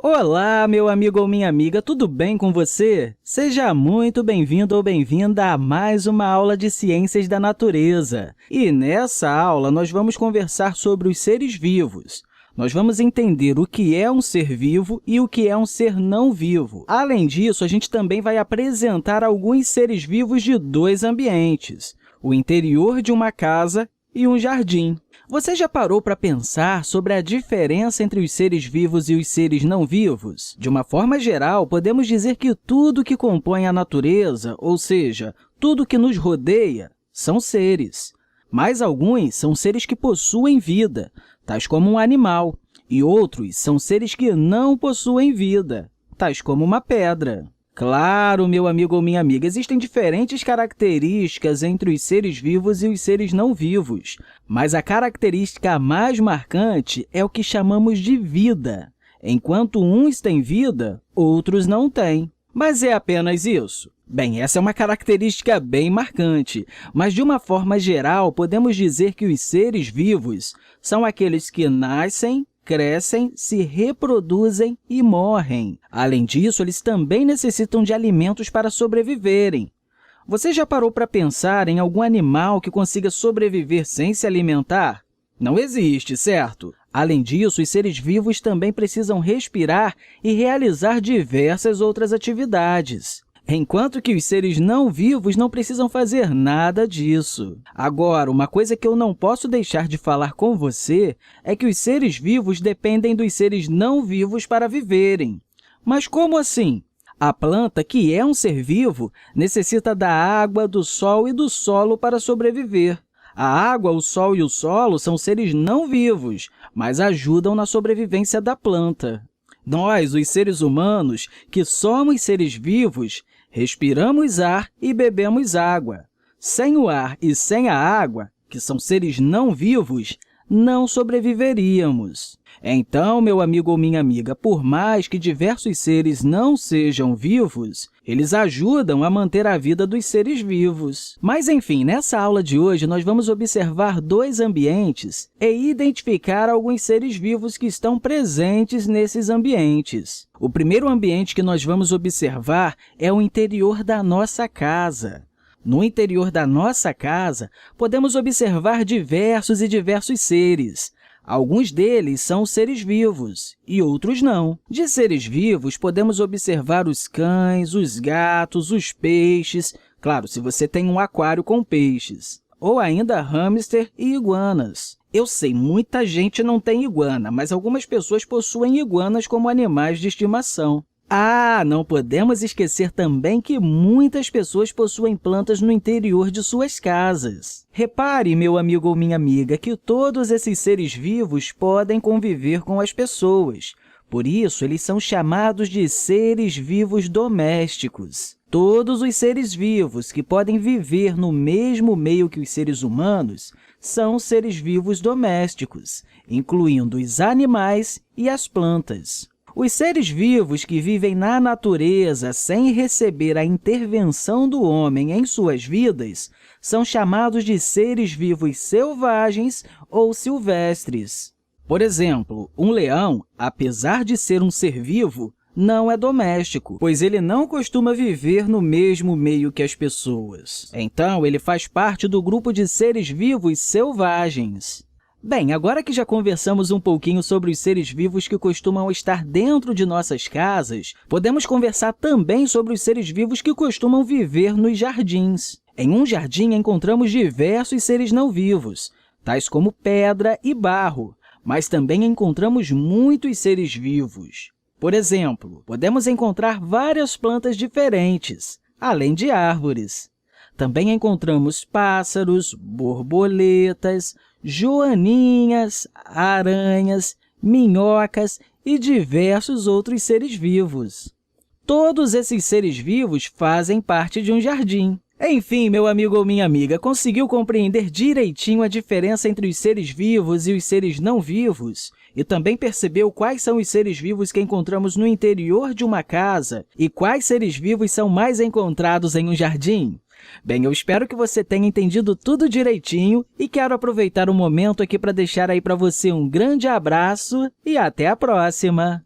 Olá, meu amigo ou minha amiga, tudo bem com você? Seja muito bem-vindo ou bem-vinda a mais uma aula de Ciências da Natureza. E nessa aula, nós vamos conversar sobre os seres vivos. Nós vamos entender o que é um ser vivo e o que é um ser não vivo. Além disso, a gente também vai apresentar alguns seres vivos de dois ambientes, o interior de uma casa e um jardim. Você já parou para pensar sobre a diferença entre os seres vivos e os seres não vivos? De uma forma geral, podemos dizer que tudo que compõe a natureza, ou seja, tudo que nos rodeia, são seres. Mas alguns são seres que possuem vida, tais como um animal, e outros são seres que não possuem vida, tais como uma pedra. Claro, meu amigo ou minha amiga, existem diferentes características entre os seres vivos e os seres não vivos, mas a característica mais marcante é o que chamamos de vida. Enquanto uns têm vida, outros não têm. Mas é apenas isso? Bem, essa é uma característica bem marcante, mas de uma forma geral, podemos dizer que os seres vivos são aqueles que nascem, crescem, se reproduzem e morrem. Além disso, eles também necessitam de alimentos para sobreviverem. Você já parou para pensar em algum animal que consiga sobreviver sem se alimentar? Não existe, certo? Além disso, os seres vivos também precisam respirar e realizar diversas outras atividades, enquanto que os seres não vivos não precisam fazer nada disso. Agora, uma coisa que eu não posso deixar de falar com você é que os seres vivos dependem dos seres não vivos para viverem. Mas como assim? A planta, que é um ser vivo, necessita da água, do sol e do solo para sobreviver. A água, o sol e o solo são seres não vivos, mas ajudam na sobrevivência da planta. Nós, os seres humanos, que somos seres vivos, respiramos ar e bebemos água. Sem o ar e sem a água, que são seres não vivos, não sobreviveríamos. Então, meu amigo ou minha amiga, por mais que diversos seres não sejam vivos, eles ajudam a manter a vida dos seres vivos. Mas, enfim, nessa aula de hoje, nós vamos observar dois ambientes e identificar alguns seres vivos que estão presentes nesses ambientes. O primeiro ambiente que nós vamos observar é o interior da nossa casa. No interior da nossa casa, podemos observar diversos seres. Alguns deles são seres vivos e outros não. De seres vivos, podemos observar os cães, os gatos, os peixes, claro, se você tem um aquário com peixes, ou ainda hamster e iguanas. Eu sei, muita gente não tem iguana, mas algumas pessoas possuem iguanas como animais de estimação. Ah, não podemos esquecer também que muitas pessoas possuem plantas no interior de suas casas. Repare, meu amigo ou minha amiga, que todos esses seres vivos podem conviver com as pessoas. Por isso, eles são chamados de seres vivos domésticos. Todos os seres vivos que podem viver no mesmo meio que os seres humanos são seres vivos domésticos, incluindo os animais e as plantas. Os seres vivos que vivem na natureza sem receber a intervenção do homem em suas vidas são chamados de seres vivos selvagens ou silvestres. Por exemplo, um leão, apesar de ser um ser vivo, não é doméstico, pois ele não costuma viver no mesmo meio que as pessoas. Então, ele faz parte do grupo de seres vivos selvagens. Bem, agora que já conversamos um pouquinho sobre os seres vivos que costumam estar dentro de nossas casas, podemos conversar também sobre os seres vivos que costumam viver nos jardins. Em um jardim, encontramos diversos seres não vivos, tais como pedra e barro, mas também encontramos muitos seres vivos. Por exemplo, podemos encontrar várias plantas diferentes, além de árvores. Também encontramos pássaros, borboletas, joaninhas, aranhas, minhocas e diversos outros seres vivos. Todos esses seres vivos fazem parte de um jardim. Enfim, meu amigo ou minha amiga, conseguiu compreender direitinho a diferença entre os seres vivos e os seres não vivos? E também percebeu quais são os seres vivos que encontramos no interior de uma casa e quais seres vivos são mais encontrados em um jardim? Bem, eu espero que você tenha entendido tudo direitinho e quero aproveitar o momento aqui para deixar aí para você um grande abraço e até a próxima!